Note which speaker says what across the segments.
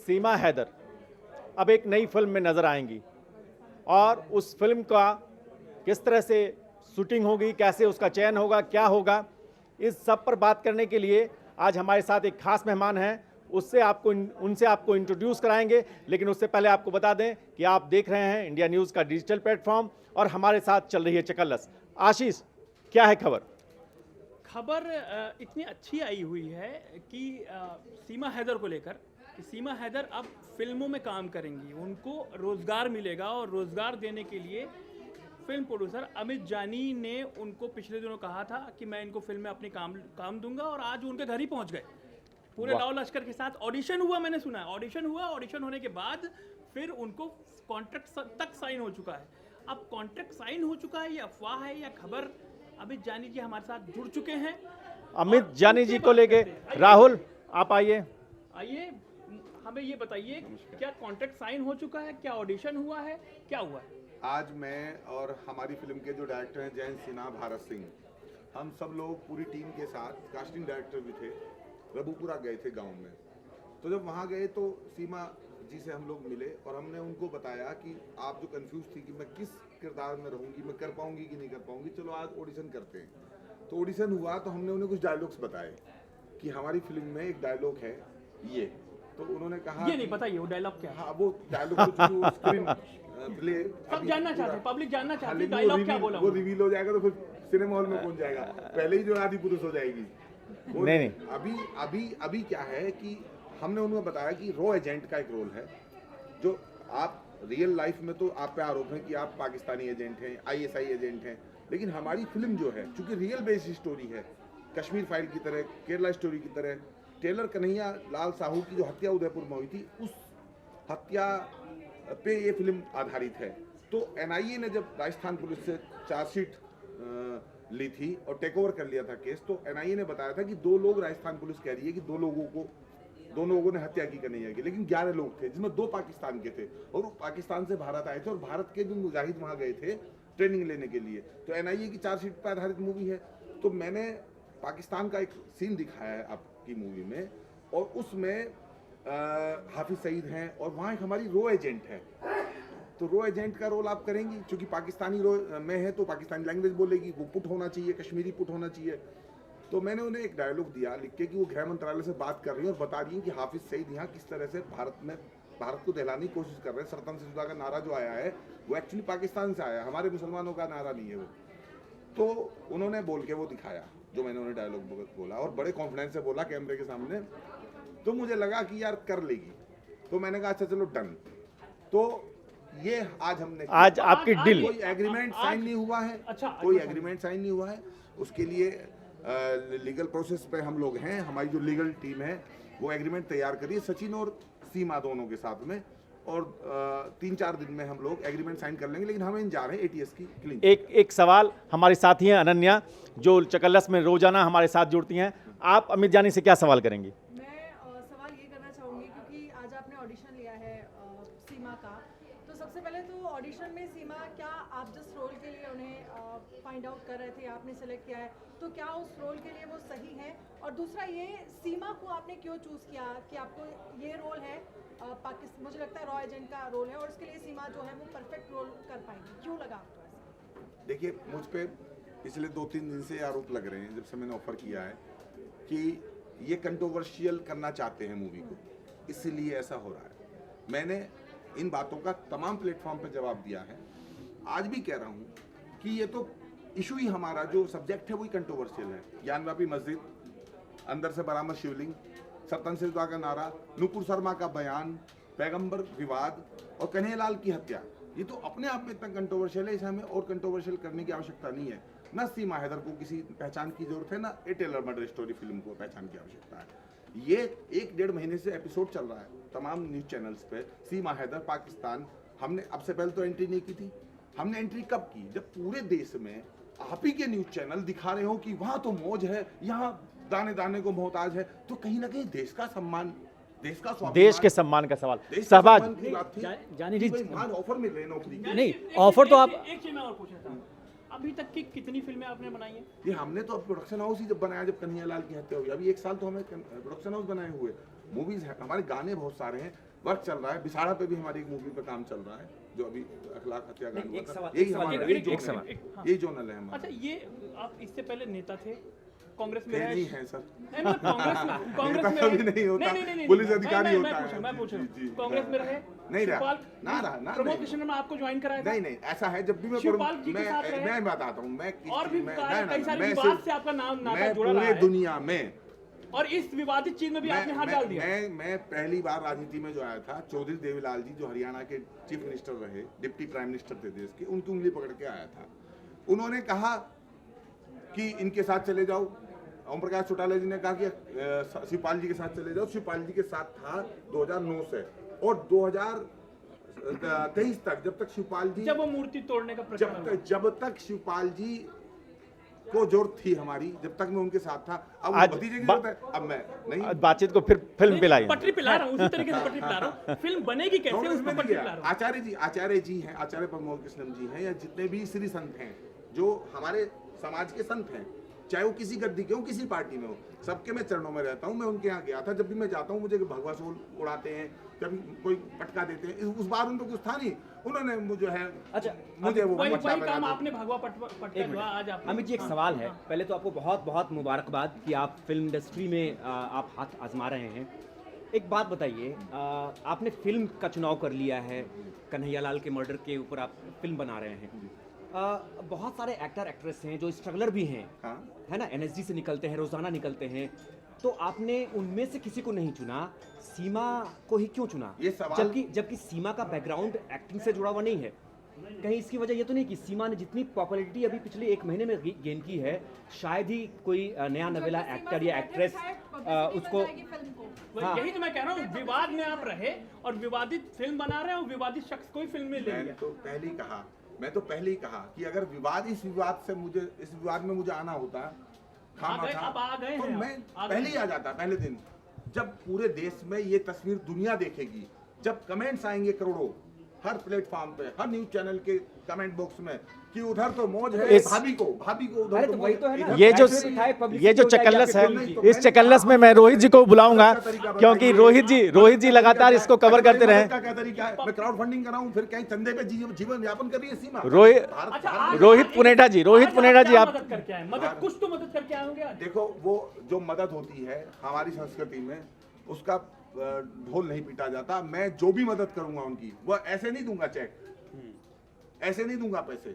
Speaker 1: सीमा हैदर अब एक नई फिल्म में नज़र आएंगी और उस फिल्म का किस तरह से शूटिंग होगी, कैसे उसका चयन होगा, क्या होगा, इस सब पर बात करने के लिए आज हमारे साथ एक खास मेहमान हैं। उनसे आपको इंट्रोड्यूस कराएंगे, लेकिन उससे पहले आपको बता दें कि आप देख रहे हैं इंडिया न्यूज़ का डिजिटल प्लेटफॉर्म और हमारे साथ चल रही है चकल्लस। आशीष, क्या है खबर?
Speaker 2: खबर इतनी अच्छी आई हुई है कि सीमा हैदर को लेकर कि सीमा हैदर अब फिल्मों में काम करेंगी, उनको रोज़गार मिलेगा और रोज़गार देने के लिए फिल्म प्रोड्यूसर अमित जानी ने उनको पिछले दिनों कहा था कि मैं इनको फिल्म में अपनी काम दूंगा और आज वो उनके घर ही पहुंच गए पूरे लाओ लश्कर के साथ। ऑडिशन हुआ, मैंने सुना है ऑडिशन हुआ, ऑडिशन होने के बाद फिर उनको कॉन्ट्रैक्ट तक साइन हो चुका है। अब कॉन्ट्रैक्ट साइन हो चुका है, ये अफवाह है या खबर? अमित जानी जी हमारे साथ जुड़ चुके हैं।
Speaker 1: अमित जानी जी को लेके राहुल आप आइए।
Speaker 2: हमें ये बताइए, क्या कॉन्ट्रैक्ट साइन हो चुका है, क्या ऑडिशन हुआ है, क्या हुआ है?
Speaker 3: आज मैं और हमारी फिल्म के जो डायरेक्टर हैं जयंत सिन्हा, भारत सिंह, हम सब लोग पूरी टीम के साथ, कास्टिंग डायरेक्टर भी थे, रबुपुरा गए थे गांव में। तो जब वहां गए तो सीमा जी से हम लोग मिले और हमने उनको बताया कि आप जो कंफ्यूज थी कि मैं किस किरदार में रहूंगी, मैं कर पाऊंगी कि नहीं कर पाऊंगी, चलो आज ऑडिशन करते हैं। तो ऑडिशन हुआ तो हमने उन्हें कुछ डायलॉग्स बताए कि हमारी फिल्म में एक डायलॉग है ये। तो उन्होंने कहा
Speaker 2: ये नहीं बताइए वो डायलॉग क्या है।
Speaker 3: हाँ, वो डायलॉग तो स्क्रीन प्ले
Speaker 2: सब जानना चाहते हैं, पब्लिक जानना चाहती है डायलॉग क्या बोला।
Speaker 3: वो रिवील हो जाएगा तो फिर सिनेमा हॉल में पहुंच जाएगा, पहले ही जो आदि पुरुष हो जाएगी। नहीं, अभी क्या है कि हमने उनको बताया कि रो एजेंट का एक रोल है, जो आप रियल लाइफ में तो आप पे आरोप है कि आप पाकिस्तानी एजेंट हैं, ISI एजेंट हैं, लेकिन हमारी फिल्म जो है चूंकि रियल बेस्ड स्टोरी है, कश्मीर फाइल की तरह, केरला स्टोरी की तरह, टेलर कन्हैया लाल साहू की जो हत्या उदयपुर में हुई थी, उस हत्या पे ये फिल्म आधारित है। तो NIA ने जब राजस्थान पुलिस से चार्जशीट ली थी और टेक ओवर कर लिया था केस, तो NIA ने बताया था कि 2 लोग, राजस्थान पुलिस कह रही है कि 2 लोगों ने हत्या की कन्हैया की, लेकिन 11 लोग थे जिसमें 2 पाकिस्तान के थे और वो पाकिस्तान से भारत आए थे और भारत के जो मुजाहिद वहाँ गए थे ट्रेनिंग लेने के लिए। तो NIA की चार्जशीट पर आधारित मूवी है। तो मैंने पाकिस्तान का एक सीन दिखाया है आपकी मूवी में और उसमें हाफिज सईद हैं और वहाँ एक हमारी रो एजेंट है। तो रो एजेंट का रोल आप करेंगी, क्योंकि पाकिस्तानी रो में है तो पाकिस्तानी लैंग्वेज बोलेगी, वो पुट होना चाहिए, कश्मीरी पुट होना चाहिए। तो मैंने उन्हें एक डायलॉग दिया लिख के कि वो गृह मंत्रालय से बात कर रही है और बता रही है कि हाफिज सईद यहाँ किस तरह से भारत को दहलाने की कोशिश कर रहे हैं। सरतन से जुदा का नारा जो आया है वो एक्चुअली पाकिस्तान से आया है, हमारे मुसलमानों का नारा नहीं है वो। तो उन्होंने बोल के वो दिखाया जो मैंने उन्हें डायलॉग बोला और बड़े कॉन्फिडेंस से बोला कैमरे के सामने। तो मुझे लगा कि यार कर लेगी, तो मैंने कहा अच्छा चलो डन। तो ये आज
Speaker 1: आपकी डील,
Speaker 3: कोई एग्रीमेंट साइन नहीं हुआ है। अच्छा, कोई एग्रीमेंट साइन नहीं हुआ है, उसके लिए लीगल प्रोसेस पे हम लोग हैं। हमारी जो लीगल टीम है वो एग्रीमेंट तैयार करिए सचिन और सीमा दोनों के साथ में, और 3-4 दिन में हम लोग एग्रीमेंट साइन कर लेंगे, लेकिन हम जा रहे हैं ATS की क्लीन।
Speaker 1: एक सवाल हमारी साथी हैं अनन्या, जो चकल्लस में रोजाना हमारे साथ जुड़ती हैं। आप अमित जानी से क्या सवाल करेंगी?
Speaker 4: सवाल ये करना चाहूँगी क्योंकि आज आपने ऑडिशन लिया है सीमा का, तो सबसे पहले तो ऑडिशन में सीमा, क्या आप जिस रोल के लिए उन्हें फाइंड आउट कर रहे थे, आपने सेलेक्ट किया है, तो क्या उस रोल के लिए वो सही है? और दूसरा ये, सीमा को आपने क्यों चूज़ किया कि आपको ये रोल है, मुझे लगता है रॉ एजेंट का रोल है और उसके लिए सीमा जो है वो परफेक्ट रोल कर पाएंगी, क्यों लगा आपको?
Speaker 3: देखिए, मुझ पे पिछले 2-3 दिन से आरोप लग रहे हैं जब से मैंने ऑफर किया है कि ये कंट्रोवर्शियल करना चाहते हैं मूवी को, इसीलिए ऐसा हो रहा है। मैंने इन बातों का तमाम प्लेटफॉर्म पे जवाब दिया है, आज भी कह रहा हूँ कि ये तो इशू ही, हमारा जो सब्जेक्ट है वही कंट्रोवर्शियल है। ज्ञानव्यापी मस्जिद, अंदर से बरामद शिवलिंग, सरतन से जुदा का नारा, नुपुर शर्मा का बयान, पैगंबर विवाद और कन्हैयालाल की हत्या, ये तो अपने आप में इतना कंट्रोवर्शियल है, इसे हमें और कंट्रोवर्शियल करने की आवश्यकता नहीं है। न सीमा हैदर को किसी पहचान की जरूरत है, ना ए टेलर मर्डर स्टोरी फिल्म को पहचान की आवश्यकता है। ये 1-1.5 महीने से एपिसोड चल रहा है तमाम न्यूज चैनल्स पे, सीमा हैदर पाकिस्तान। हमने अब से पहले तो एंट्री नहीं की थी। हमने एंट्री कब की? जब पूरे देश में आप ही के न्यूज चैनल दिखा रहे हो कि वहां तो मौज है, यहाँ दाने दाने को मोहताज है, तो कहीं ना कहीं देश का सम्मान, देश का स्वाभिमान,
Speaker 1: देश के सम्मान का सवाल।
Speaker 3: सहबाज
Speaker 2: जानी जी,
Speaker 3: ऑफर मिल रहे हैं नौकरी
Speaker 2: नहीं, ऑफर तो आप, एक चीज मैं और पूछना था, अभी तक की कितनी फिल्में आपने बनाई हैं?
Speaker 3: ये हमने तो प्रोडक्शन हाउस ही जब बनाया, जब कन्हैयालाल की हत्या हुई, अभी 1 साल तो हमें प्रोडक्शन हाउस बनाए हुए। मूवीज है, हमारे गाने बहुत सारे हैं। वर्क चल रहा है। बिसाड़ा पे भी हमारी एक मूवी पे काम चल रहा है जो अभी अखलाक हत्याकांड
Speaker 5: नहीं,
Speaker 3: हुआ
Speaker 5: एक
Speaker 3: था।
Speaker 5: सवाल-
Speaker 3: यही
Speaker 5: एक सवाल
Speaker 3: हमारा
Speaker 5: ये-
Speaker 3: यही
Speaker 5: एक
Speaker 3: जोनल
Speaker 5: सवाल।
Speaker 3: है,
Speaker 2: हाँ।
Speaker 3: यही जोनल है हमारा।
Speaker 2: अच्छा, ये आप इससे पहले नेता थे, कांग्रेस में
Speaker 3: थे
Speaker 2: रहे।
Speaker 3: नहीं है सर।
Speaker 2: नहीं, मतलब कांग्रेस में
Speaker 3: नेता कभी नहीं होता, पुलिस अधिकारी होता है।
Speaker 2: मैं पूछ रहा
Speaker 3: जी, जी,
Speaker 2: हूँ, कांग्रेस में रहे,
Speaker 3: नहीं रहा,
Speaker 2: शिवपाल
Speaker 3: ना रहा, ना
Speaker 2: प्रमोद
Speaker 3: नहीं।
Speaker 2: कृष्ण ने आपको ज्वाइन कराया था?
Speaker 3: नहीं नहीं, ऐसा है जब भी मैं
Speaker 2: शिवपाल जी के साथ रहे?
Speaker 3: मैं बताता हूँ, मैं
Speaker 2: और भी कई सारे
Speaker 3: मैं
Speaker 2: विवाद
Speaker 3: सिर्फ-
Speaker 2: से आपका नाम नाता
Speaker 3: मैं
Speaker 2: जुड़ा रहा
Speaker 3: पूरे
Speaker 2: है
Speaker 3: दुनिया में
Speaker 2: और इस विवादित चीज में भी आपने हाथ डाल दिया।
Speaker 3: मैं पहली बार राजनीति में जो आया था, चौधरी देवीलाल जी जो हरियाणा के चीफ मिनिस्टर रहे, डिप्टी प्राइम मिनिस्टर थे देश के, उनकी उंगली पकड़ के आया था। उन्होंने कहा कि इनके साथ चले जाओ। ओम प्रकाश चौटाला जी ने कहा कि शिवपाल जी के साथ चले जाओ। शिवपाल जी के साथ था 2009 से और 2023 तक, जब तक शिवपाल जी,
Speaker 2: जब वो मूर्ति तोड़ने का प्रकरण हुआ।
Speaker 3: जब तक शिवपाल जी को जरूरत थी हमारी, जब तक मैं उनके साथ था। अब
Speaker 1: आज
Speaker 3: भतीजे की जरूरत है, अब मैं नहीं।
Speaker 1: आज बातचीत को फिर फिल्म पे लाइए।
Speaker 2: पटरी पिला रहा हूँ, उसी तरीके से पटरी पिला रहा हूँ। फिल्म बनेगी कैसे,
Speaker 3: कांग्रेस
Speaker 2: उसको
Speaker 3: में नहीं
Speaker 2: पटरी
Speaker 3: गया।
Speaker 2: पिला रहा हूँ।
Speaker 3: आचार्य जी हैं, आचार्य प्रमोद कृष्णम जी हैं, या जितने भी श्री संत हैं जो हमारे समाज के संत हैं, चाहे वो किसी गद्दी के हो, किसी पार्टी में हो, सबके मैं चरणों में रहता हूँ। मैं उनके यहाँ गया था। जब भी मैं जाता हूँ मुझे भगवा सोल उड़ाते हैं, कभी कोई पटका देते हैं। उस बार उनको कुछ था नहीं, उन्होंने मुझे है,
Speaker 5: अच्छा,
Speaker 3: मुझे वो
Speaker 2: वही
Speaker 3: पट्टा
Speaker 2: वही
Speaker 3: पहना
Speaker 2: काम
Speaker 3: दिया।
Speaker 2: आपने भगवा पटका
Speaker 5: एक
Speaker 2: हुआ आज आप।
Speaker 5: अमित जी, एक सवाल है। पहले तो आपको बहुत बहुत मुबारकबाद कि आप फिल्म इंडस्ट्री में आप हाथ आजमा रहे हैं। एक बात बताइए, आपने फिल्म का चुनाव कर लिया है, कन्हैयालाल के मर्डर के ऊपर आप फिल्म बना रहे हैं। बहुत सारे एक्टर एक्ट्रेस हैं जो स्ट्रगलर भी हैं,
Speaker 3: हाँ।
Speaker 5: है ना, एनएसजी से निकलते हैं, रोजाना निकलते हैं, तो आपने उनमें से किसी को नहीं चुना, सीमा को ही क्यों चुना?
Speaker 3: ये सवाल-
Speaker 5: जबकि सीमा का बैकग्राउंड एक्टिंग से जुड़ा हुआ नहीं है। कहीं इसकी वजह ये तो नहीं कि सीमा ने जितनी पॉपुलैरिटी अभी पिछले एक महीने में गेन की है, शायद ही कोई नया नवेला एक्टर या एक्ट्रेस उसको। हाँ।
Speaker 2: यही तो मैं कह रहा हूँ, विवाद में आप रहे और विवादित फिल्म बना रहे हैं और विवादित शख्स को ही फिल्म में ले
Speaker 3: मैंने
Speaker 2: लिया।
Speaker 3: तो पहले ही कहा कि अगर इस विवाद में मुझे आना होता
Speaker 2: अब आ गए
Speaker 3: तो
Speaker 2: हैं,
Speaker 3: मैं
Speaker 2: आ गए
Speaker 3: पहले ही
Speaker 2: हैं।
Speaker 3: आ जाता। पहले दिन जब पूरे देश में ये तस्वीर दुनिया देखेगी, जब कमेंट्स आएंगे करोड़ों हर प्लेटफॉर्म पे, हर न्यूज चैनल के कमेंट बॉक्स में कि उधर तो मौज है,
Speaker 1: इस-
Speaker 3: भाभी को उधर
Speaker 5: अरे
Speaker 3: तो
Speaker 5: तो वही
Speaker 3: मौज
Speaker 5: तो है ना।
Speaker 3: इधर
Speaker 1: ये जो
Speaker 3: ऐसे भी-
Speaker 1: चकल्लस है,
Speaker 3: नहीं, तो
Speaker 1: इस
Speaker 3: मैंने
Speaker 1: चकल्लस
Speaker 3: कहा,
Speaker 1: में मैं रोहित जी को बुलाऊंगा, क्योंकि
Speaker 3: बताइए।
Speaker 1: रोहित जी लगातार इसको कवर करते रहे।
Speaker 3: का क्या तरीका है? मैं क्राउड फंडिंग कर रहा हूँ, फिर कहीं चंदे पे जीवन यापन कर रही है सीमा।
Speaker 1: रोहित
Speaker 2: आज
Speaker 1: रोहित पुनेठा जी,
Speaker 2: क्या
Speaker 1: आप
Speaker 2: मदद करके आए? मदद कुछ तो मदद करके आए होंगे आज।
Speaker 3: देखो, वो जो मदद होती है हमारी संस्कृति में, उसका ढोल नहीं पीटा जाता। मैं जो भी मदद करूंगा उनकी, वो ऐसे नहीं दूंगा चेक, ऐसे नहीं दूंगा पैसे,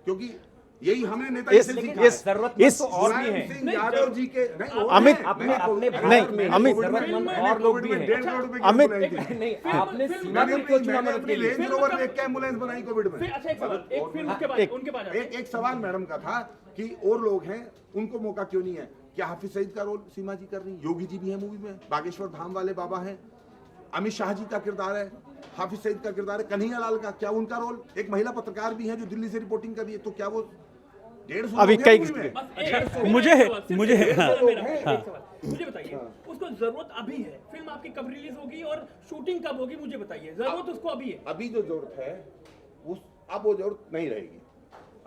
Speaker 3: क्योंकि यही हमने नेताजी से सीखा है।
Speaker 5: जरूरतमंद तो और भी
Speaker 3: मुलायम
Speaker 5: हैं।
Speaker 3: सिंह यादव जी के नहीं, और
Speaker 1: अमित,
Speaker 3: हैं।
Speaker 5: अपने
Speaker 3: मैं
Speaker 5: अपने
Speaker 3: कोविड-
Speaker 5: भारत
Speaker 1: नहीं,
Speaker 5: में
Speaker 1: अमित,
Speaker 5: जरूरतमंद
Speaker 3: मैंने
Speaker 5: और लोग
Speaker 3: कोविड
Speaker 5: भी
Speaker 3: में
Speaker 5: हैं।
Speaker 3: 1.5 करोड़ रुपए की
Speaker 1: अमित,
Speaker 3: एम्बुलेंस दी।
Speaker 5: नहीं, आपने
Speaker 2: फिल्म-
Speaker 5: सीमा को क्यों चुना
Speaker 3: मैंने
Speaker 5: मदद
Speaker 3: अपनी
Speaker 5: के लिए?
Speaker 3: रेंज रोवर देख के एम्बुलेंस बनाई कोविड में।
Speaker 2: फिर अच्छा, एक सवाल, एक फिल्म उसके बाद उनके बाद आते हैं।
Speaker 3: एक सवाल मैडम का था कि और लोग हैं, उनको मौका क्यों नहीं है? क्या हाफिज सईद का रोल सीमा जी कर रही, योगी जी भी है मूवी में, बागेश्वर धाम वाले बाबा हैं, अमित शाह जी का किरदार है, हाफिज सईद का किरदार है, कन्हैयालाल का क्या उनका रोल, एक महिला पत्रकार भी है जो दिल्ली से रिपोर्टिंग कर रही है, तो क्या वो 150
Speaker 1: अभी
Speaker 3: लोग हैं
Speaker 1: कई-
Speaker 3: मूवी में?
Speaker 2: बस एक-
Speaker 6: मुझे-
Speaker 2: एक सवाल, सिर्फ
Speaker 6: मुझे-
Speaker 2: एक सवाल
Speaker 6: हाँ।
Speaker 2: मेरा, एक सवाल। मुझे बताइए, उसको जरूरत अभी है, फिल्म आपकी कब रिलीज होगी और शूटिंग कब होगी, मुझे बताइए। जरूरत उसको अभी है।
Speaker 3: अभी जो जरूरत है अब वो जरूरत नहीं रहेगी।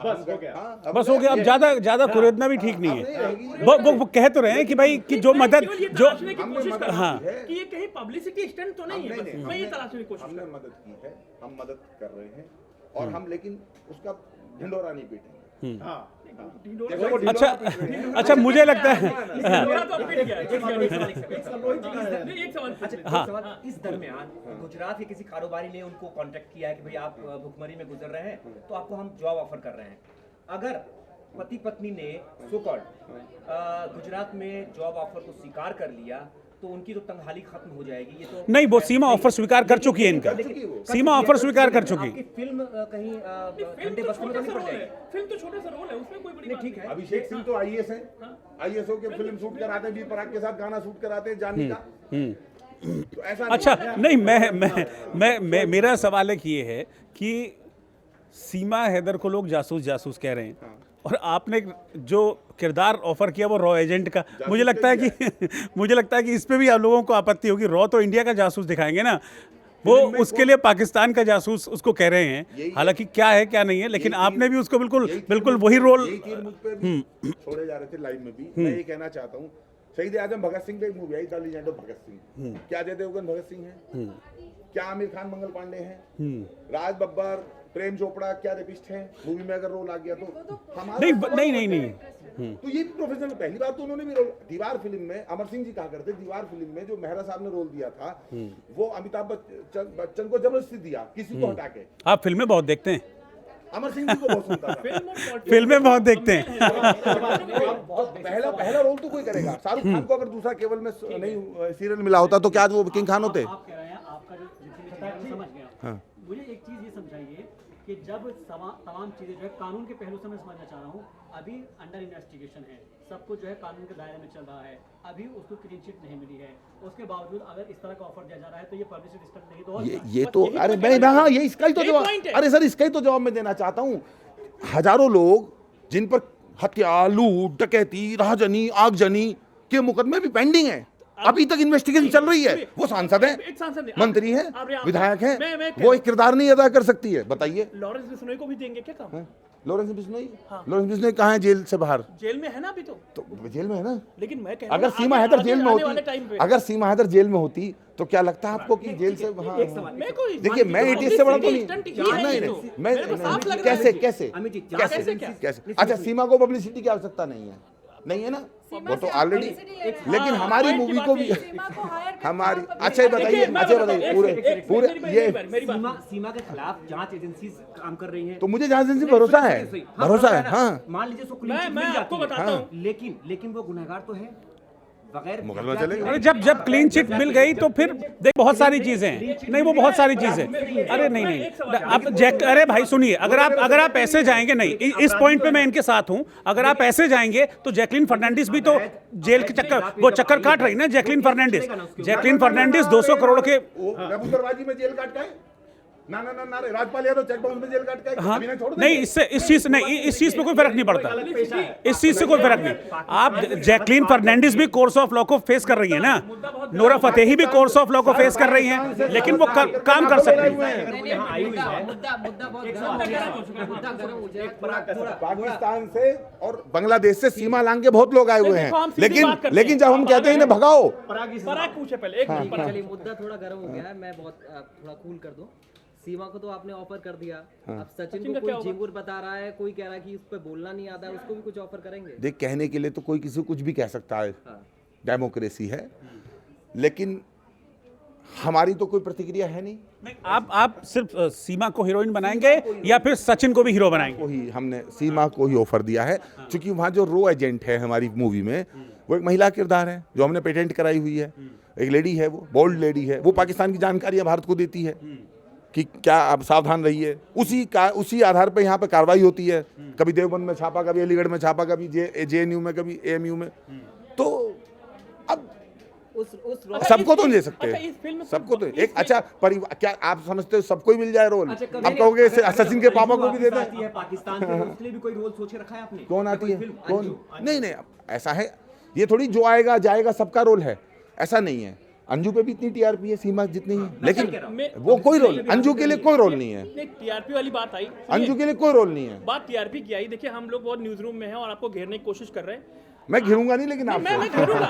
Speaker 1: बस हो गया।
Speaker 3: हाँ,
Speaker 6: बस हो गया। अब ज्यादा कुरेदना भी ठीक नहीं
Speaker 3: अब नहीं
Speaker 6: है।
Speaker 3: रहेगी।
Speaker 6: वो कह तो रहे हैं कि भाई कि जो
Speaker 2: मैं
Speaker 6: मदद
Speaker 2: केवल ये
Speaker 6: जो
Speaker 2: तलाशने की
Speaker 3: हमने
Speaker 2: कोशिश
Speaker 3: मदद
Speaker 2: कर रहा
Speaker 6: हाँ।
Speaker 2: हूं कि ये कहीं पब्लिसिटी स्टंट तो नहीं है, बस मैं ये तलाशने की कोशिश कर
Speaker 3: हमने
Speaker 2: रहा हूं।
Speaker 3: मदद की है, हम मदद कर रहे हैं और हम लेकिन उसका ढिंडोरा नहीं पीटेंगे।
Speaker 2: ढिंढोरा-
Speaker 3: जैसे वो
Speaker 6: अच्छा
Speaker 3: ढिंडोरा
Speaker 6: अच्छा मुझे लगता है
Speaker 2: ढिंढोरा तो अब पिट गया है।
Speaker 5: एक सवाल, एक सवाल, एक सवाल।
Speaker 2: नहीं, एक सवाल पूछ लें।
Speaker 5: एक सवाल, इस दरमियान गुजरात के किसी कारोबारी ने उनको कांटेक्ट किया है कि भाई आप भुखमरी में गुजर रहे हैं, तो आपको हम जॉब ऑफर कर रहे हैं। अगर पति पत्नी ने सो कॉल्ड गुजरात में जॉब ऑफर को स्वीकार कर लिया, तो उनकी तो तंगहाली खत्म हो जाएगी। ये तो
Speaker 6: नहीं, वो सीमा ऑफर स्वीकार कर चुकी है इनका। सीमा ऑफर स्वीकार कर चुकी।
Speaker 5: आपकी फिल्म कहीं
Speaker 2: फिल्म
Speaker 5: ठंडे
Speaker 2: तो
Speaker 5: बस्ते में तो
Speaker 2: छोटा
Speaker 5: नहीं
Speaker 2: सा
Speaker 5: पड़
Speaker 2: रोल है,
Speaker 5: जाएगी।
Speaker 2: फिल्म तो छोटा सा रोल है, उसमें कोई बड़ी
Speaker 5: नहीं,
Speaker 2: बात
Speaker 5: ठीक
Speaker 2: नहीं।
Speaker 5: है।
Speaker 3: अभिषेक सिंह तो आईएएस है, आईएएसओ के फिल्म शूट कराते हैं, वीर पराग के साथ गाना शूट कराते हैं जानवी का। तो ऐसा नहीं
Speaker 6: अच्छा
Speaker 3: है।
Speaker 6: नहीं, मैं मेरा सवाल एक ये है कि सीमा हैदर को लोग जासूस कह रहे हैं और आपने जो किरदार ऑफर किया वो रॉ एजेंट का, मुझे लगता है कि इस पे भी आप लोगों को आपत्ति होगी। रॉ तो इंडिया का जासूस दिखाएंगे ना, वो
Speaker 3: फिल्म में
Speaker 6: उसके लिए पाकिस्तान का जासूस उसको कह रहे हैं।
Speaker 3: यही-
Speaker 6: हालांकि क्या है क्या नहीं है, लेकिन
Speaker 3: यही
Speaker 6: आपने भी उसको
Speaker 3: यही
Speaker 6: बिल्कुल
Speaker 3: तीर
Speaker 6: वही रोल।
Speaker 3: यही तीर मुझ पे भी छोड़े जा रहे थे लाइव में भी। मैं ये कहना चाहता हूँ, शहीद आजम भगत सिंह पे एक मूवी आई the legend of Bhagat Singh, क्या अजय देवगन भगत सिंह है? क्या आमिर खान मंगल पांडे हैं? राज बब्बर, प्रेम चोपड़ा क्या रेपिस्ट हैं? मूवी में अगर रोल आ गया तो हमारा
Speaker 6: नहीं।
Speaker 3: तो ये भी प्रोफेशनल, पहली बार तो उन्होंने भी रोल, दीवार फिल्म में अमर सिंह जी कहा करते, दीवार फिल्म में जो मेहरा साहब ने रोल दिया था वो अमिताभ बच्चन को जबरदस्ती दिया, किसी को हटा के।
Speaker 6: आप फिल्में बहुत देखते हैं,
Speaker 3: अमर सिंह जी को बहुत सुनता था।
Speaker 6: फिल्में बहुत देखते हैं।
Speaker 3: पहला रोल तो कोई करेगा। शाहरुख खान को अगर दूसरा केवल में नहीं सीरियल मिला होता तो क्या आज वो किंग खान होते?
Speaker 5: आप कह रहे हैं आपका जो समझ गया।
Speaker 3: हाँ।
Speaker 5: मुझे एक चीज ये समझाइए कि जब तमाम चीजें जो है कानून के पहलू से मैं समझना चाह रहा हूँ, अभी अंडर इन्वेस्टिगेशन है, सब कुछ जो है कानून के दायरे में चल रहा है, अभी उसको क्लीन चिट नहीं मिली है, उसके बावजूद अगर इस तरह का ऑफर दिया जा रहा है तो ये पब्लिसिटी स्टंट नहीं तो और
Speaker 3: ये तो अरे मैं हाँ ये इसका ही तो जवाब, अरे सर इसका ही तो जवाब मैं देना चाहता हूँ। हजारों लोग जिन पर हत्या, लूट, डकैती, राहजनी, आगजनी के मुकदमे भी पेंडिंग है, अभी तक इन्वेस्टिगेशन चल रही है। वो सांसद हैं, मंत्री हैं, विधायक हैं, वो एक किरदार नहीं अदा कर सकती है। बताइए
Speaker 2: लॉरेंस बिश्नोई को भी देंगे क्या काम?
Speaker 3: लॉरेंस बिश्नोई, लॉरेंस बिश्नोई कहाँ है? जेल से बाहर।
Speaker 2: जेल में है ना अभी तो
Speaker 3: जेल में है ना।
Speaker 2: लेकिन मैं कह
Speaker 3: अगर सीमा हैदर जेल में होती, अगर सीमा हैदर जेल में होती तो क्या लगता है आपको कि जेल से? देखिए मैं एटीएस से बड़ा तो नहीं, मैं कैसे कैसे कैसे कैसे अच्छा सीमा को पब्लिसिटी की आवश्यकता नहीं है ना, वो तो ऑलरेडी। लेकिन हमारी मूवी को भी हमारी अच्छा बताइए पूरे ये
Speaker 5: सीमा के खिलाफ जांच एजेंसी काम कर रही है,
Speaker 3: तो मुझे जांच एजेंसी भरोसा है। हाँ
Speaker 5: मान लीजिए उसको क्लीन चिट मिल जाती है, लेकिन वो गुनहगार तो है, बगैर
Speaker 3: मुकदमा चलेगा।
Speaker 6: अरे जब क्लीन चिट मिल गई तो फिर देख बहुत सारी चीजें नहीं, वो बहुत सारी चीजें, अरे नहीं अब अरे भाई सुनिए, अगर आप ऐसे जाएंगे, नहीं इस पॉइंट पे मैं इनके साथ हूं, अगर आप ऐसे जाएंगे तो जैकलीन फर्नांडिस भी तो जेल के चक्कर काट रही ना। जैकलीन फर्नांडिस 200 करोड़ के
Speaker 3: कबूतरबाजी में जेल काट गए ना राजपाल यादव चेक बाउंस में जेल काट के।
Speaker 6: हाँ नहीं, इस चीज पे कोई फर्क नहीं पड़ता, इस चीज से कोई फर्क नहीं। आप जैकलीन फर्नांडिस भी कोर्स ऑफ लॉ को फेस कर रही है ना, नोरा फतेही भी कोर्स ऑफ लॉ को फेस कर रही हैं, लेकिन वो काम कर सकती
Speaker 3: है। पाकिस्तान से और बांग्लादेश से सीमा लांग के बहुत लोग आए हुए हैं, लेकिन जब हम कहते हैं इन्हें भगाओ,
Speaker 2: पूछे पहले
Speaker 7: चलिए मुद्दा थोड़ा गर्म हो गया है, मैं बहुत थोड़ा कूल कर दूं। सीमा को तो आपने ऑफर कर दिया, अब सचिन को कोई झिंगुर बता रहा है, कोई कह रहा है कि उस पर बोलना नहीं आता है, उसको भी कुछ ऑफर करेंगे?
Speaker 3: देख कहने के लिए तो कोई किसी को कुछ भी कह सकता है, डेमोक्रेसी है, लेकिन हमारी तो कोई प्रतिक्रिया है नहीं।
Speaker 6: आप सिर्फ सीमा को हीरोइन बनाएंगे या फिर सचिन को भी हीरो बनाएंगे?
Speaker 3: हमने सीमा को ही ऑफर दिया है, क्योंकि वहाँ जो रो एजेंट है हमारी मूवी में वो एक महिला किरदार है जो हमने पेटेंट कराई हुई है। एक लेडी है, वो बोल्ड लेडी है, वो पाकिस्तान की जानकारियां भारत को देती है कि क्या आप सावधान रहिए। उसी आधार पर यहाँ पे कार्रवाई होती है, कभी देवबंद में छापा, कभी अलीगढ़ में छापा, कभी JNU में, कभी AMU में। तो अब सबको तो ले सकते हैं, सबको तो एक अच्छा परिवार, क्या आप समझते हो सबको ही मिल जाए रोल? अब कहोगे सचिन के पापा को भी दे दें?
Speaker 5: पाकिस्तान के उसके लिए भी कोई रोल सोचे रखा है आपने?
Speaker 3: कौन आती है? कौन? नहीं ऐसा है, ये थोड़ी जो आएगा जाएगा सबका रोल है, ऐसा नहीं है। अंजू पे भी इतनी TRP है सीमा जितनी है, लेकिन वो कोई रोल, अंजू के लिए कोई रोल नहीं है।
Speaker 2: TRP वाली बात आई,
Speaker 3: अंजू के लिए कोई रोल नहीं है।
Speaker 2: बात TRP की आई। देखिए हम लोग बहुत न्यूज रूम में हैं और आपको घेरने की कोशिश कर रहे हैं।
Speaker 3: मैं घेरूंगा नहीं, लेकिन आपको
Speaker 2: मैं घेरूंगा,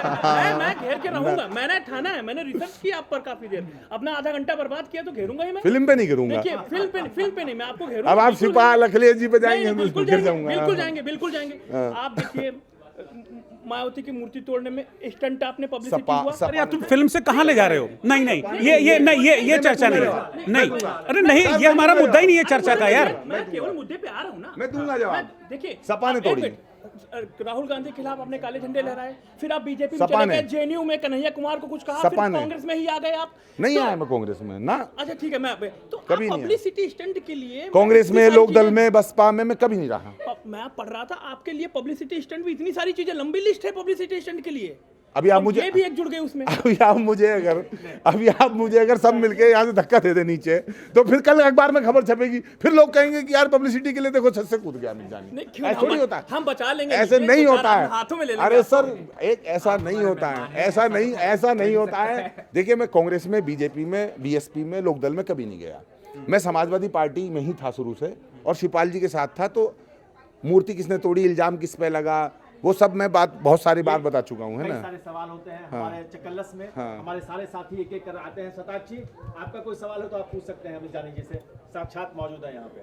Speaker 2: मैं घेर के रहूंगा। मैंने ठाना है, मैंने रिसर्च किया आप पर काफी देर, अपना आधा घंटा बर्बाद किया, तो घेरूंगा ही मैं।
Speaker 3: फिल्म पे नहीं घेरूंगा।
Speaker 2: देखिए फिल्म पे नहीं, मैं आपको घेरूंगा।
Speaker 3: अब आप सिपाही लखले जी पे जाएंगे,
Speaker 2: बिल्कुल जाएंगे। आप देखिए मायावती की मूर्ति तोड़ने में स्टंट आपने पब्लिसिटी हुआ।
Speaker 6: अरे यार तुम फिल्म से कहाँ ले जा रहे हो? नहीं ये चर्चा नहीं, अरे नहीं, ये हमारा मुद्दा ही नहीं है चर्चा का यार।
Speaker 2: मैं केवल मुद्दे पे आ रहा हूँ ना,
Speaker 3: मैं दूंगा जवाब।
Speaker 2: देखिए
Speaker 3: सपा ने तोड़ी,
Speaker 2: राहुल गांधी के खिलाफ आपने काले झंडे लहराए, फिर आप बीजेपी में चले गए, JNU में कन्हैया कुमार को कुछ कहा, फिर कांग्रेस में ही आ गए आप।
Speaker 3: नहीं आया मैं कांग्रेस में ना।
Speaker 2: अच्छा ठीक है, मैं तो
Speaker 3: कभी
Speaker 2: पब्लिसिटी स्टंट के लिए
Speaker 3: कांग्रेस में, लोक दल में, बसपा में मैं कभी नहीं रहा।
Speaker 2: मैं पढ़ रहा था आपके लिए पब्लिसिटी स्टंट भी इतनी सारी चीजें, लंबी लिस्ट है पब्लिसिटी स्टंट के लिए।
Speaker 3: अभी आप मुझे,
Speaker 2: ये भी एक जुड़ गए उसमें।
Speaker 3: अभी आप मुझे अगर सब मिलके यहाँ से धक्का दे दे नीचे, तो फिर कल अखबार में खबर छपेगी, फिर लोग कहेंगे कि यार पब्लिसिटी के लिए देखो छत से कूद गया अमित जानी। ऐसा थोड़ी होता है,
Speaker 2: हम बचा लेंगे,
Speaker 3: ऐसे नहीं होता है,
Speaker 2: हाथों में ले लेंगे।
Speaker 3: अरे सर एक ऐसा नहीं होता है, ऐसा नहीं होता है। देखिए मैं कांग्रेस में, बीजेपी में, BSP में, लोकदल में कभी नहीं गया। मैं समाजवादी पार्टी में ही था शुरू से, और शिवपाल जी के साथ था। तो मूर्ति किसने तोड़ी, इल्जाम किस पे लगा, वो सब मैं बहुत सारी बार बता चुका हूँ, है
Speaker 1: कई
Speaker 3: ना।
Speaker 1: सारे सवाल होते हैं हमारे चकल्लस में। हमारे सारे साथी एक एक कर आते हैं। सताज जी, आपका कोई सवाल हो तो आप पूछ सकते हैं अभी जानी जी से, साक्षात मौजूद है यहाँ पे।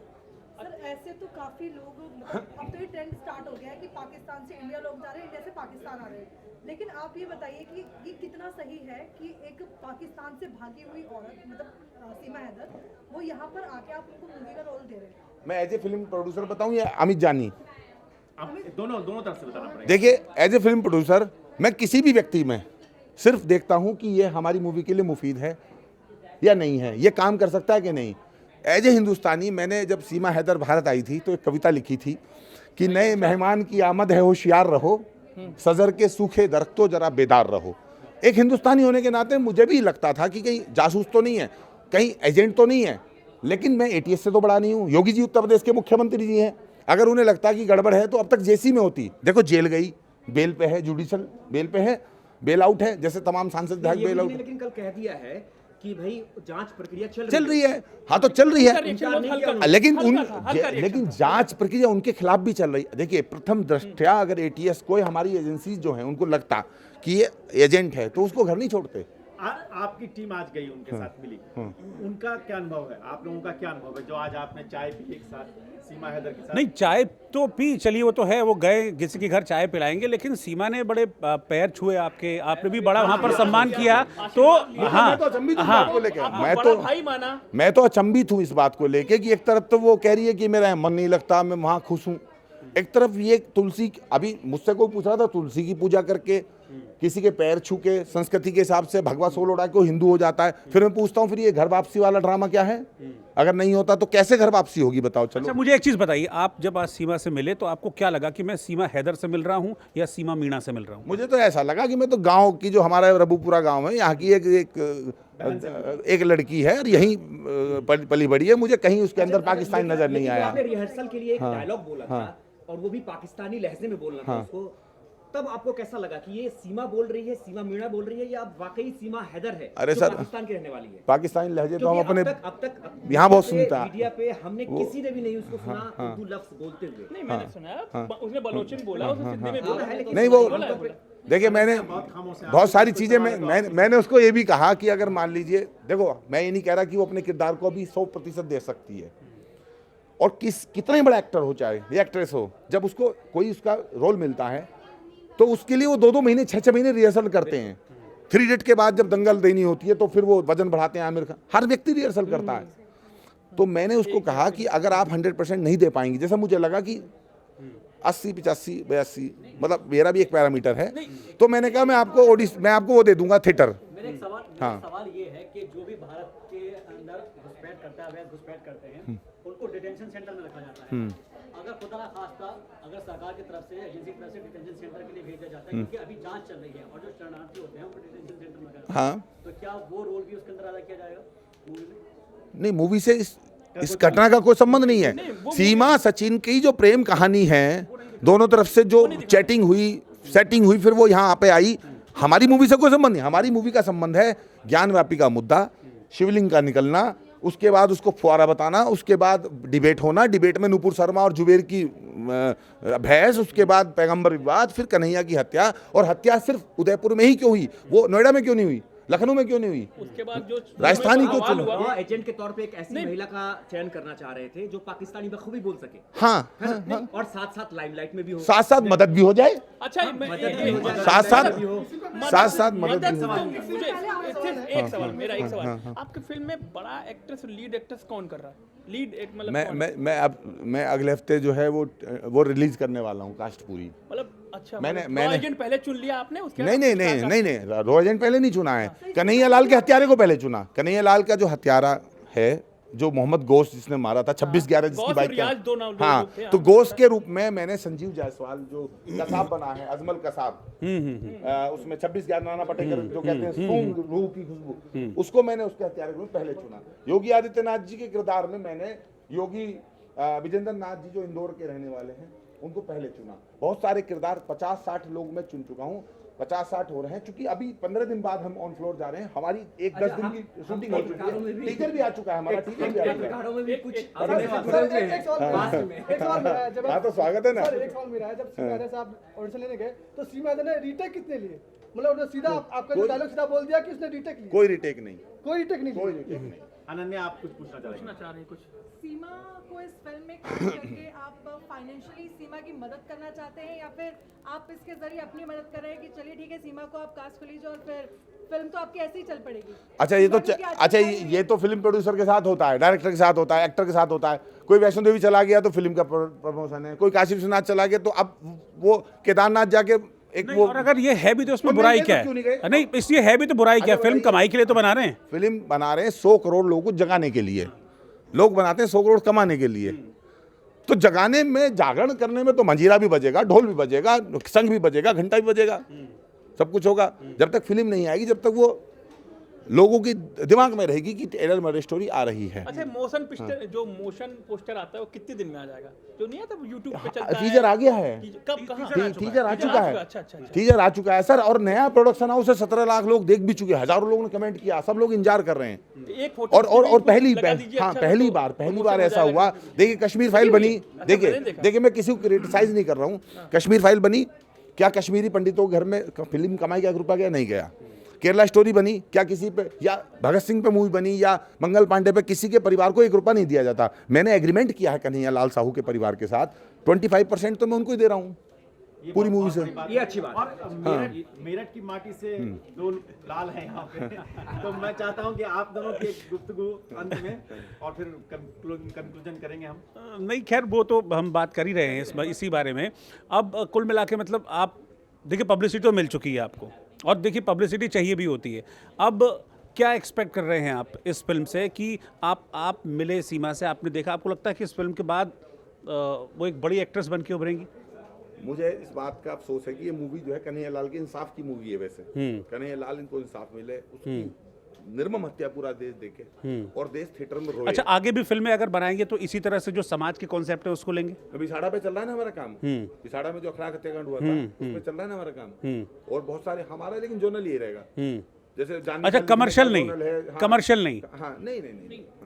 Speaker 4: सर ऐसे तो काफी लोग, मतलब अब तो ये ट्रेंड स्टार्ट हो गया है कि पाकिस्तान से इंडिया लोग जा रहे हैं, इंडिया से पाकिस्तान आ रहे हैं, लेकिन आप ये बताइए कि ये कितना सही है कि एक पाकिस्तान से भागी हुई औरत, मतलब सीमा हैदर, वो यहाँ पर आके आप उनको मूवी का रोल दे रहे हैं।
Speaker 3: मैं एज ए फिल्म प्रोड्यूसर बताऊँ या अमित जानी?
Speaker 1: आप दोनों तरफ से बताना पड़ेगा।
Speaker 3: देखिए, एज ए फिल्म प्रोड्यूसर मैं किसी भी व्यक्ति में सिर्फ देखता हूँ कि ये हमारी मूवी के लिए मुफीद है या नहीं है, ये काम कर सकता है कि नहीं। एज ए हिंदुस्तानी, मैंने जब सीमा हैदर भारत आई थी तो एक कविता लिखी थी कि नए मेहमान की आमद है, होशियार रहो, सजर के सूखे दरख्तों जरा बेदार रहो। एक हिंदुस्तानी होने के नाते मुझे भी लगता था कि कहीं जासूस तो नहीं है, कहीं एजेंट तो नहीं है, लेकिन मैं एटीएस से तो बड़ा नहीं हूँ। योगी जी उत्तर प्रदेश के मुख्यमंत्री जी हैं, अगर उन्हें लगता कि गड़बड़ है तो अब तक जेसी में होती। देखो जेल गई, बेल पे है, जुडिशल बेल पे है, बेल आउट है, जैसे तमाम सांसद विधायक बेल आउट।
Speaker 5: लेकिन कल कह दिया है कि भाई जांच प्रक्रिया
Speaker 3: चल रही है। हाँ तो चल रही है, लेकिन
Speaker 2: लेकिन
Speaker 3: जांच प्रक्रिया उनके खिलाफ भी चल रही है। देखिए, प्रथम दृष्टया अगर एटीएस कोई हमारी एजेंसी जो है उनको लगता कि ये एजेंट है तो उसको घर नहीं छोड़ते।
Speaker 1: आपकी टीम आज गई उनके साथ मिली, उनका क्या अनुभव है? आप लोगों का क्या अनुभव है जो आज आपने चाय पी एक साथ सीमा हैदर के साथ?
Speaker 6: नहीं, चाय तो पी, चलिए वो तो है, वो गए किसी के घर चाय पिलाएंगे, लेकिन सीमा ने बड़े पैर छुए आपके, आपने भी बड़ा वहां पर सम्मान किया। तो हाँ
Speaker 3: मैं तो अचंभित हूँ इस बात को लेके कि एक तरफ तो वो कह रही है कि मेरा मन नहीं लगता, मैं वहाँ खुश हूँ, एक तरफ ये तुलसी, अभी मुझसे कोई पूछ रहा था तुलसी की पूजा करके, किसी के पैर छू के, संस्कृति के हिसाब से भगवा सोल उड़ा के हिंदू हो जाता है। फिर मैं पूछता हूँ फिर ये घर वापसी वाला ड्रामा क्या है? अगर नहीं होता तो कैसे घर वापसी होगी, बताओ। चलो
Speaker 6: अच्छा, मुझे एक चीज बताइए, आप जब आज सीमा से मिले तो आपको क्या लगा कि मैं सीमा हैदर से मिल रहा हूँ या सीमा मीणा से मिल रहा हूँ?
Speaker 3: मुझे तो ऐसा लगा कि मैं तो गांव की, जो हमारा रबूपुरा गांव है, यहाँ की एक लड़की है और यहीं पली बड़ी है, मुझे कहीं उसके अंदर पाकिस्तान नजर नहीं आया।
Speaker 5: आपने रिहर्सल के लिए एक डायलॉग बोला था और वो भी पाकिस्तानी लहजे में बोलना था उसको, तब आपको कैसा लगा कि ये सीमा बोल रही है, सीमा मीणा बोल रही है, या वाकई सीमा हैदर है?
Speaker 3: अरे
Speaker 5: जो
Speaker 3: सर,
Speaker 5: पाकिस्तान की रहने वाली है।
Speaker 3: पाकिस्तानी लहजे तो हम अपने
Speaker 5: अब तक
Speaker 3: यहाँ बहुत सुनता है।
Speaker 5: मीडिया पे हमने किसी ने भी नहीं उसको सुना उर्दू लफ्ज बोलते हुए।
Speaker 2: नहीं, मैंने सुना उसने बलोची में बोला, उसने सिंधी में बोला है,
Speaker 3: नहीं वो देखिए, मैंने बहुत सारी चीजें मैंने उसको ये भी कहा कि अगर मान लीजिए, देखो मैं ये नहीं कह रहा कि वो अपने किरदार को भी 100% दे सकती है, और कितना ही बड़ा एक्टर हो चाहे या एक्ट्रेस हो, जब उसको कोई उसका रोल मिलता है तो उसके लिए वो 2-2 महीने 6-6 महीने रिहर्सल करते हैं। 3 इडियट के बाद जब दंगल देनी होती है तो फिर वो वजन बढ़ाते हैं, आमिर खान, हर व्यक्ति रिहर्सल करता है। तो मैंने उसको कहा कि अगर आप 100% नहीं दे पाएंगी, जैसा मुझे लगा कि 80, 85, 82, मतलब मेरा भी एक पैरामीटर है, तो मैंने कहा मैं आपको वो दे दूंगा, थिएटर।
Speaker 5: मेरा एक सवाल ये है कि जो भी भारत के अंदर घुसपैठ करता है, अवैध घुसपैठ करते हैं, उनको डिटेंशन सेंटर में रखा जाता है। अगर खुदा ना खास्ता अगर सरकार की तरफ से, एजेंसी की तरफ से डिटेंशन सेंटर के लिए भेजा जाता है, क्योंकि अभी जांच चल रही है और जो शरणार्थी होते हैं उनको डिटेंशन सेंटर में रखा जाता है, तो क्या वो रोल भी उसके अंदर अदा किया जाएगा मूवी में? नहीं, मूवी से इस घटना का कोई संबंध नहीं है। सीमा सचिन की जो प्रेम कहानी है, दोनों तरफ से जो चैटिंग हुई, सेटिंग हुई, फिर वो यहाँ पे आई, हमारी मूवी से कोई संबंध नहीं। हमारी मूवी का संबंध है ज्ञानव्यापी का मुद्दा, शिवलिंग का निकलना, उसके बाद उसको फुआरा बताना, उसके बाद डिबेट होना, डिबेट में नूपुर शर्मा और जुबेर की बहस, उसके बाद पैगंबर विवाद, फिर कन्हैया की हत्या। और हत्या सिर्फ उदयपुर में ही क्यों हुई, वो नोएडा में क्यों नहीं हुई, लखनऊ में क्यों नहीं हुई,
Speaker 2: उसके बाद जो
Speaker 3: राजस्थानी क्यों चुना?
Speaker 5: वो एजेंट के तौर पे एक ऐसी महिला का चयन करना चाह रहे थे जो पाकिस्तानी बखूबी बोल सके,
Speaker 3: हाँ,
Speaker 5: और साथ साथ लाइमलाइट में भी हो,
Speaker 3: साथ साथ मदद भी हो जाए,
Speaker 2: अच्छा
Speaker 3: साथ साथ मदद भी हो।
Speaker 2: मुझे सिर्फ एक सवाल, मेरा एक सवाल, आपके फिल्म में बड़ा एक्ट्रेस, लीड एक्ट्रेस कौन कर रहा है? लीड एक मतलब
Speaker 3: मैं अगले हफ्ते जो है वो रिलीज करने वाला हूँ, कास्ट पूरी।
Speaker 2: मतलब अच्छा,
Speaker 3: मैंने
Speaker 2: एजेंट पहले चुन लिया आपने उसके?
Speaker 3: नहीं, रो एजेंट पहले नहीं चुना है, कन्हैया लाल के हत्यारे को पहले चुना। कन्हैया लाल का जो हत्यारा है, जो मोहम्मद गोश्त जिसने मारा था 26/11 जिसकी बाइक का, हाँ, तो गोश्त के रूप में मैंने संजीव जायसवाल जो कसाब बना है, अजमल कसाब, उसमें 26/11 नाना पटेकर जो कहते हैं सूंघ रूह की खुशबू, उसको मैंने उसके हत्यारे के रूप में पहले चुना। योगी आदित्यनाथ जी के किरदार में मैंने योगी विजेंद्र नाथ जी जो इंदौर के रहने वाले हैं उनको पहले चुना। बहुत सारे किरदार 50-60 लोग मैं चुन चुका हूँ। 50-60 हो रहे हैं, चूंकि अभी 15 दिन बाद हम ऑन फ्लोर जा रहे हैं, हमारी 1-10 दिन की शूटिंग हो चुकी है, टीजर भी आ चुका है, हमारा टीजर भी आ चुका है। हाँ तो स्वागत है ना।
Speaker 8: सर एक सवाल मेरा है, जब सीमा हैदर साहब ऑडिशन लेने गए तो सीमा हैदर ने रीटेक कितने लिए? मतलब उन्होंने सीधा आपका जो डायलॉग सीधा बोल दिया कि उसने रीटेक लिया?
Speaker 3: कोई रिटेक नहीं,
Speaker 8: कोई रीटेक नहीं
Speaker 3: कोई
Speaker 8: लिया।
Speaker 3: रिटेक नहीं।
Speaker 1: अनन्या, आप कुछ पूछना चाह रहे हैं?
Speaker 2: चाह रहे हैं कुछ?
Speaker 4: सीमा को इस फिल्म में काम करके आप फाइनेंशियली सीमा की मदद करना चाहते हैं या फिर आप इसके जरिए अपनी मदद कर रहे हैं कि चलिए ठीक है सीमा को आप कास्ट कर लीजिए और फिर फिल्म तो आपकी ऐसे ही चल पड़ेगी?
Speaker 3: अच्छा ये तो फिल्म प्रोड्यूसर के साथ होता है, डायरेक्टर के साथ होता है, एक्टर के साथ होता है। कोई वैष्णो देवी चला गया तो फिल्म का प्रमोशन है, कोई काशी विश्वनाथ चला गया तो अब वो केदारनाथ जाके एक
Speaker 6: नहीं,
Speaker 3: वो।
Speaker 6: और अगर ये है भी तो उसमें
Speaker 3: तो
Speaker 6: बुराई
Speaker 3: नहीं
Speaker 6: क्या
Speaker 3: गए तो क्यों नहीं
Speaker 6: है?
Speaker 3: गए?
Speaker 6: नहीं, इसलिए है भी तो बुराई क्या है?
Speaker 3: अच्छा,
Speaker 6: फिल्म
Speaker 3: बताइए।
Speaker 6: कमाई के लिए तो बना रहे हैं।
Speaker 3: फिल्म बना रहे हैं 100 करोड़ लोगों को जगाने के लिए, लोग बनाते हैं 100 करोड़ कमाने के लिए। तो जगाने में, जागरण करने में तो मंजीरा भी बजेगा, ढोल भी बजेगा, शंख भी बजेगा, घंटा भी बजेगा, सब कुछ होगा। जब तक फिल्म नहीं आएगी, जब तक वो लोगों की दिमाग में रहेगी कि टेलर मर्डर स्टोरी आ रही है।
Speaker 2: अच्छा, मोशन पिक्चर जो मोशन पोस्टर आता है वो कितने दिन में आ जाएगा? जो नहीं आता यूट्यूब पे चलता है।
Speaker 3: टीजर आ गया है,
Speaker 2: कब कहाँ?
Speaker 3: टीजर आ चुका है,
Speaker 2: अच्छा अच्छा अच्छा।
Speaker 3: टीजर आ चुका है सर। और नया प्रोडक्शन हाउस है, 17 लाख लोग देख भी चुके हैं, हजारों लोगों ने कमेंट किया, सब लोग इंतजार कर रहे हैं।
Speaker 2: एक फोटो
Speaker 3: और पहली
Speaker 2: लगा दीजिए,
Speaker 3: हाँ
Speaker 2: अच्छा
Speaker 3: पहली
Speaker 2: तो
Speaker 3: बार
Speaker 2: promotion हो
Speaker 3: ऐसा
Speaker 2: जाएगा।
Speaker 3: हुआ। देखिए कश्मीर फाइल बनी,
Speaker 2: अच्छा,
Speaker 3: देखिए
Speaker 2: मैंने देखा।
Speaker 3: देखिए मैं किसी को क्रिटिसाइज नहीं कर रहा हूँ। कश्मीर फाइल बनी, क्या कश्मीरी पंडितों के घर में फिल्म कमाई का 1 रुपया गया? नहीं गया। केरला स्टोरी बनी, क्या किसी पे, या भगत सिंह पे मूवी बनी, या मंगल पांडे पे, किसी के परिवार को 1 रुपया नहीं दिया जाता। मैंने एग्रीमेंट किया है कन्हैया लाल साहू के परिवार के साथ, 25% तो मैं उनको ही दे रहा हूँ पूरी मूवी से।
Speaker 5: ये अच्छी बात है।
Speaker 1: और मेरठ की माटी से 2 लाल हैं यहाँ पे। तो मैं चाहता हूँ कि आप दोनों की एक गुफ्तगू अंत में, और फिर कंक्लूजन करेंगे हम।
Speaker 6: नहीं, खैर वो तो हम बात कर ही रहे हैं इसी बारे में। अब कुल मिला के मतलब आप देखिए, पब्लिसिटी तो मिल चुकी है आपको, और देखिए पब्लिसिटी चाहिए भी होती है। अब क्या एक्सपेक्ट कर रहे हैं आप इस फिल्म से कि आप मिले सीमा से, आपने देखा, आपको लगता है कि इस फिल्म के बाद वो एक बड़ी एक्ट्रेस बन के उभरेंगी?
Speaker 3: मुझे इस बात का अफसोस है कि ये मूवी जो है कन्हैया लाल के इंसाफ की मूवी है। वैसे कन्हैया लाल इनको इंसाफ मिले, उसकी निर्मम हत्या पूरा देश देखे, और देश थिएटर में रोए।
Speaker 6: अच्छा, आगे भी फिल्में अगर बनाएंगे तो इसी तरह से जो समाज के कॉन्सेप्ट है उसको लेंगे?
Speaker 3: अभी साड़ा पे चल रहा है ना हमारा काम, पिसाड़ा में जो अखलाक हत्याकांड हुआ था उसमें चल रहा है ना हमारा काम, और बहुत सारे हमारा, लेकिन जोनल ये रहेगा। जैसे
Speaker 6: अच्छा, कमर्शियल नहीं, कमर्शियल नहीं।
Speaker 3: हाँ नहीं,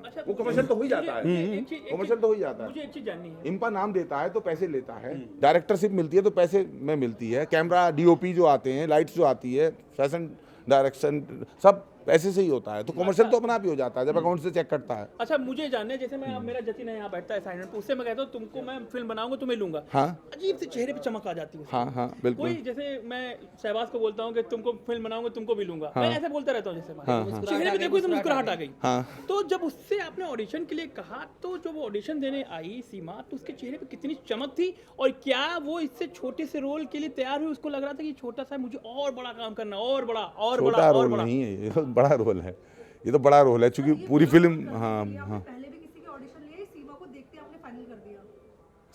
Speaker 2: अच्छा,
Speaker 3: वो कमर्शियल तो हो ही जाता है, कमर्शियल तो हो ही जाता
Speaker 2: मुझे
Speaker 3: है।
Speaker 2: एक चीज जाननी है।
Speaker 3: इम्पा नाम देता है तो पैसे लेता है, डायरेक्टरशिप मिलती है तो पैसे में मिलती है, कैमरा डीओपी जो आते हैं, लाइट्स जो आती है, फैशन डायरेक्शन, सब पैसे से ही होता है। तो कमर्शियल तो अपना आप ही हो जाता है जब अकाउंट से चेक करता है।
Speaker 2: अच्छा, मुझे जानना है, जैसे मैं अब मेरा जतिन है यहाँ बैठता है साइड में, उससे मैं कहता हूँ तुमको मैं फिल्म बनाऊंगा, तुम्हें लूंगा,
Speaker 3: हाँ
Speaker 2: अजीब से चेहरे पे चमक आ जाती है।
Speaker 3: हाँ बिल्कुल।
Speaker 2: कोई जैसे मैं शहबाज को बोलता हूँ कि तुमको फिल्म बनाऊंगा, तुमको भी लूंगा, मैं ऐसे बोलता रहता हूँ। जैसे चेहरे पे देखो तो मुस्कुराहट आ गई।
Speaker 3: हाँ
Speaker 2: तो जब उससे आपने ऑडिशन के लिए कहा, तो जब वो ऑडिशन देने आई सीमा, तो उसके चेहरे पे कितनी चमक थी, और क्या वो इससे छोटे से रोल के लिए तैयार हुई? उसको लग रहा था कि छोटा सा मुझे और बड़ा काम करना, और बड़ा और बड़ा
Speaker 3: छोटा
Speaker 2: और
Speaker 3: रोल
Speaker 2: बड़ा?
Speaker 3: नहीं है ये, बड़ा रोल है, ये तो बड़ा रोल है, क्योंकि पूरी फिल्म। हाँ
Speaker 4: पहले भी किसी के ऑडिशन लिए, सीमा को देखते आपने फाइनल कर दिया?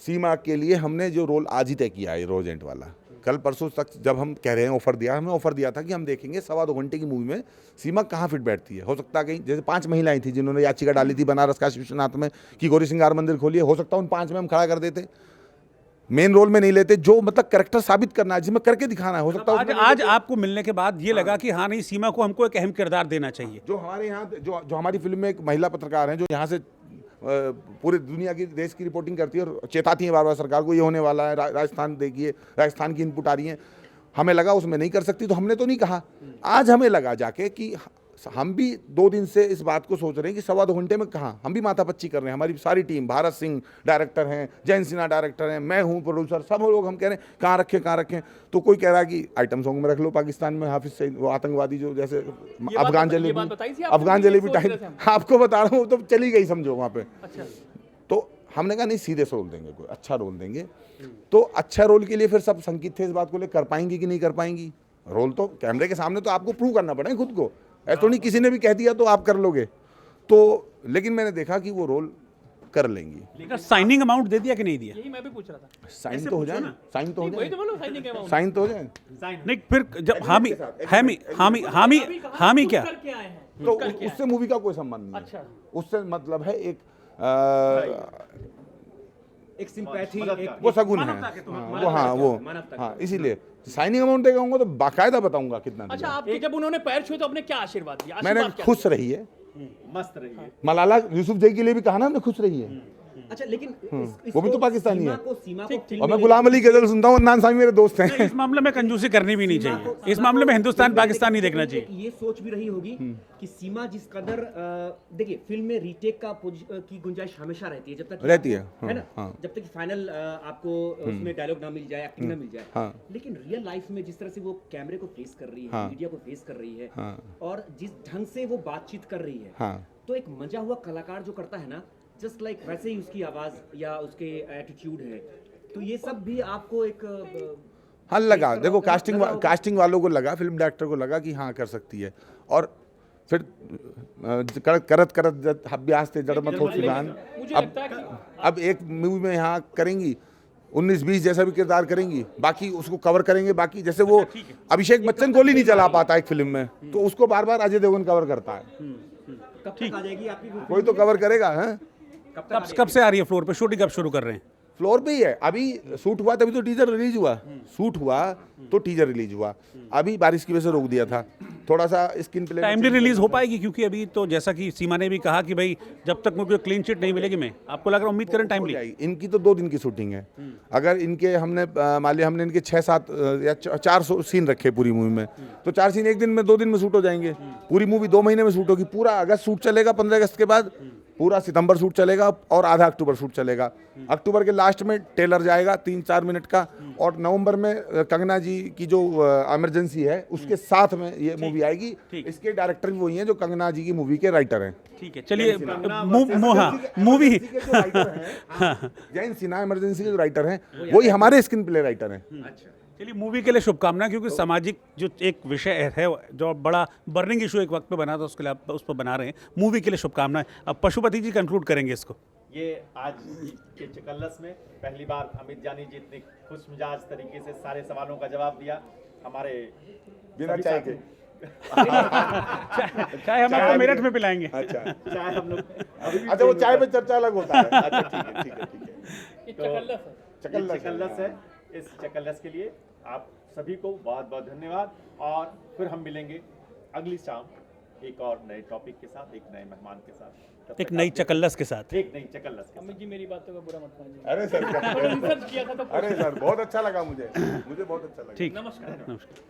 Speaker 3: सीमा के लिए हमने जो रोल आज ही तय किया है, रोज एंड वाला, कल परसों तक जब हम कह रहे हैं ऑफर दिया, हमें ऑफर दिया था कि हम देखेंगे 2.25 घंटे की मूवी में सीमा कहाँ फिट बैठती है। हो सकता है कहीं, जैसे 5 महिलाएं थी जिन्होंने याचिका डाली थी बनारस काशी विश्वनाथ में कि गौरी श्रृंगार मंदिर खोलिए, हो सकता है उन 5 में हम खड़ा कर देते, मेन रोल में नहीं लेते, जो मतलब कैरेक्टर साबित करना है, जिसमें करके दिखाना है। हो सकता है
Speaker 6: आज आपको मिलने के बाद ये लगा कि हाँ नहीं, सीमा को हमको एक अहम किरदार देना चाहिए।
Speaker 3: जो हमारे यहाँ जो हमारी फिल्म में एक महिला पत्रकार हैं, जो यहाँ से पूरी दुनिया की, देश की रिपोर्टिंग करती है और चेताती है बार बार सरकार को ये होने वाला है, राजस्थान देखिए, राजस्थान की इनपुट आ रही है। हमें लगा उसमें नहीं कर सकती, तो हमने तो नहीं कहा। आज हमें लगा जाके कि हम भी 2 दिन से इस बात को सोच रहे हैं कि 2.25 घंटे में कहाँ, हम भी माथापच्ची कर रहे हैं। हमारी सारी टीम, भारत सिंह डायरेक्टर हैं, जयंत सिन्हा डायरेक्टर हैं, मैं हूँ प्रोड्यूसर, सब लोग हम कह रहे हैं कहाँ रखें। तो कोई कह रहा है कि आइटम सॉन्ग में रख लो पाकिस्तान में, हाफिज सईद, वो आतंकवादी जो जैसे अफगान जलेबी टाइम, आपको बता रहा हूँ, तो चली गई समझो वहाँ पे। तो हमने कहा नहीं, सीरियस रोल देंगे, कोई अच्छा रोल देंगे। तो अच्छा रोल के लिए फिर सब संकित थे इस बात को ले, कर पाएंगी कि नहीं कर पाएंगी। रोल तो कैमरे के सामने तो आपको प्रूव करना पड़ेगा खुद को, ऐसा तो नहीं किसी ने भी कह दिया तो आप कर लोगे। तो लेकिन मैंने देखा कि वो रोल कर लेंगी।
Speaker 6: साइनिंग अमाउंट दे दिया कि नहीं दिया?
Speaker 2: यही मैं भी पूछ रहा था।
Speaker 3: साइन तो हो जाए ना, साइन तो हो
Speaker 2: वही तो
Speaker 3: जाए,
Speaker 2: बोलो, साइन नहीं
Speaker 3: साइन तो हो जाए।
Speaker 6: नहीं, फिर जब हामी क्या,
Speaker 2: करके आए हैं।
Speaker 3: तो उससे मूवी का कोई संबंध नहीं।
Speaker 2: अच्छा।
Speaker 3: उससे मतलब है एक
Speaker 5: एक सिंपैथी,
Speaker 1: मदद
Speaker 5: एक
Speaker 1: का।
Speaker 3: वो सगुन है।
Speaker 5: मानवता के तौर-
Speaker 3: हाँ,
Speaker 5: मानवता
Speaker 3: वो हाँ
Speaker 5: के
Speaker 3: वो
Speaker 5: तौर- मानवता के
Speaker 3: हाँ,
Speaker 5: तौर।
Speaker 3: इसीलिए साइनिंग अमाउंट देगा हूँ तो बाकायदा बताऊंगा कितना
Speaker 2: अच्छा,
Speaker 3: दिया।
Speaker 2: आपके जब उन्होंने पैर छुए तो आपने क्या आशीर्वाद दिया?
Speaker 3: मैंने
Speaker 2: आशीर्वाद क्या
Speaker 3: खुश रही है,
Speaker 1: मस्त रहिए।
Speaker 3: मलाला यूसुफ जई के लिए भी कहा ना हमने, खुश रही है।
Speaker 5: अच्छा, लेकिन
Speaker 3: वो भी तो पाकिस्तानी है।
Speaker 5: सीमा को फिल्म
Speaker 3: और मैं
Speaker 5: में
Speaker 3: गुलाम अली गजल सुनता हूँ, अदनान सामी मेरे दोस्त हैं।
Speaker 6: इस मामले में कंजूसी करनी भी नहीं चाहिए। इस मामले में हिंदुस्तान पाकिस्तान नहीं देखना चाहिए।
Speaker 5: ये सोच भी रही होगी कि सीमा जिस कदर देखिए फिल्म में रीटेक की गुंजाइश हमेशा रहती है, जब तक
Speaker 3: रहती है,
Speaker 5: है ना,
Speaker 3: हाँ।
Speaker 5: जब तक फाइनल आपको उसमें डायलॉग ना मिल जाए, एक्टिंग ना मिल जाए।
Speaker 3: हाँ।
Speaker 5: लेकिन रियल लाइफ में जिस तरह से वो कैमरे को फेस कर रही है,
Speaker 3: हाँ।
Speaker 5: मीडिया को फेस कर रही है,
Speaker 3: हाँ।
Speaker 5: और जिस ढंग से वो बातचीत कर रही है,
Speaker 3: हाँ।
Speaker 5: तो एक मजा हुआ कलाकार जो करता है ना, जस्ट लाइक वैसे ही उसकी आवाज या उसके एटीट्यूड है, तो ये सब भी आपको एक
Speaker 3: हाँ लगा,
Speaker 5: एक
Speaker 3: देखो
Speaker 5: तरह लगा होगा।
Speaker 3: कास्टिंग वालों को लगा, फिल्म डायरेक्टर को लगा कि हाँ कर सकती है। और फिर करत करत अभ्यास थे जड़ मत हो सुधान।
Speaker 2: मुझे लगता है कि
Speaker 3: अब एक मूवी में यहाँ करेंगी 19-20 जैसा भी किरदार करेंगी, बाकी उसको कवर करेंगे। बाकी जैसे वो अभिषेक बच्चन गोली नहीं चला पाता एक फिल्म में, तो उसको बार बार अजय देवगन कवर करता है।
Speaker 5: कब तक आ जाएगी आपकी वो
Speaker 3: कोई तो कवर करेगा। हैं
Speaker 6: कब से आ रही है फ्लोर पे? शूटिंग कब शुरू कर रहे हैं?
Speaker 3: फ्लोर पे ही है अभी। शूट हुआ तभी तो टीजर रिलीज हुआ, शूट हुआ तो टीजर रिलीज हुआ। अभी बारिश की वजह से रोक दिया था, थोड़ा सा स्क्रीन प्ले
Speaker 6: टाइमली रिलीज हो पाएगी? क्योंकि अभी तो जैसा कि सीमा ने भी कहा कि भाई जब तक मुझे क्लीन चिट नहीं मिलेगी, मैं आपको लग रहा उम्मीद करें टाइमली।
Speaker 3: जाएगी। इनकी तो 2 दिन की शूटिंग है। अगर इनके हमने मान लिया हमने इनके 6-7 या 4 सीन रखे पूरी मूवी में, तो 4 सीन एक दिन में 2 दिन में शूट हो जाएंगे। पूरी मूवी 2 महीने में शूट होगी। पूरा अगस्त शूट चलेगा, 15 अगस्त के बाद पूरा सितंबर शूट चलेगा और आधा अक्टूबर शूट चलेगा। अक्टूबर के लास्ट में टेलर जाएगा 3-4 मिनट का, और नवंबर में कंगना जी की जो इमरजेंसी है उसके साथ में ये मूवी आएगी। इसके डायरेक्टर भी वही हैं जो कंगना जी की मूवी के राइटर हैं।
Speaker 6: ठीक है, चलिए मूवी
Speaker 3: जैन सिन्हा इमरजेंसी के जो राइटर हैं वही हमारे स्क्रीन प्ले राइटर हैं।
Speaker 6: चलिए मूवी के लिए शुभकामनाएं, क्योंकि सामाजिक जो एक विषय है जो बड़ा बर्निंग इशू एक वक्त पे बना था, उसके लिए आप उस पर बना रहे हैं। मूवी के लिए शुभकामनाएं। अब पशुपति जी कंक्लूड करेंगे इसको।
Speaker 1: ये आज के चकल्लस में पहली बार अमित जानी जी इतनी खुश मिजाज तरीके से सारे सवालों का जवाब दिया। हमारे
Speaker 3: बिना चाय के।
Speaker 6: चाय हम आपको मेरठ में पिलाएंगे।
Speaker 3: अच्छा
Speaker 1: चाय हम लोग
Speaker 3: अच्छा, वो चाय पे चर्चा अलग होता है। अच्छा ठीक है।
Speaker 2: ये चकल्लस है।
Speaker 1: चकल्लस है। इस चकल्लस के लिए आप सभी को बहुत बहुत धन्यवाद, और फिर हम मिलेंगे अगली शाम एक और नए टॉपिक के साथ, एक नए मेहमान के साथ,
Speaker 6: एक नई चकल्लस के साथ।
Speaker 1: एक नई चकल्लस के साथ।
Speaker 2: अमित जी मेरी बातों का बुरा मत मानिए।
Speaker 3: अरे सर
Speaker 2: मैंने रिसर्च किया था तो
Speaker 3: अरे सर बहुत अच्छा लगा मुझे बहुत अच्छा लगा।
Speaker 6: ठीक,
Speaker 2: नमस्कार।
Speaker 6: नमस्कार।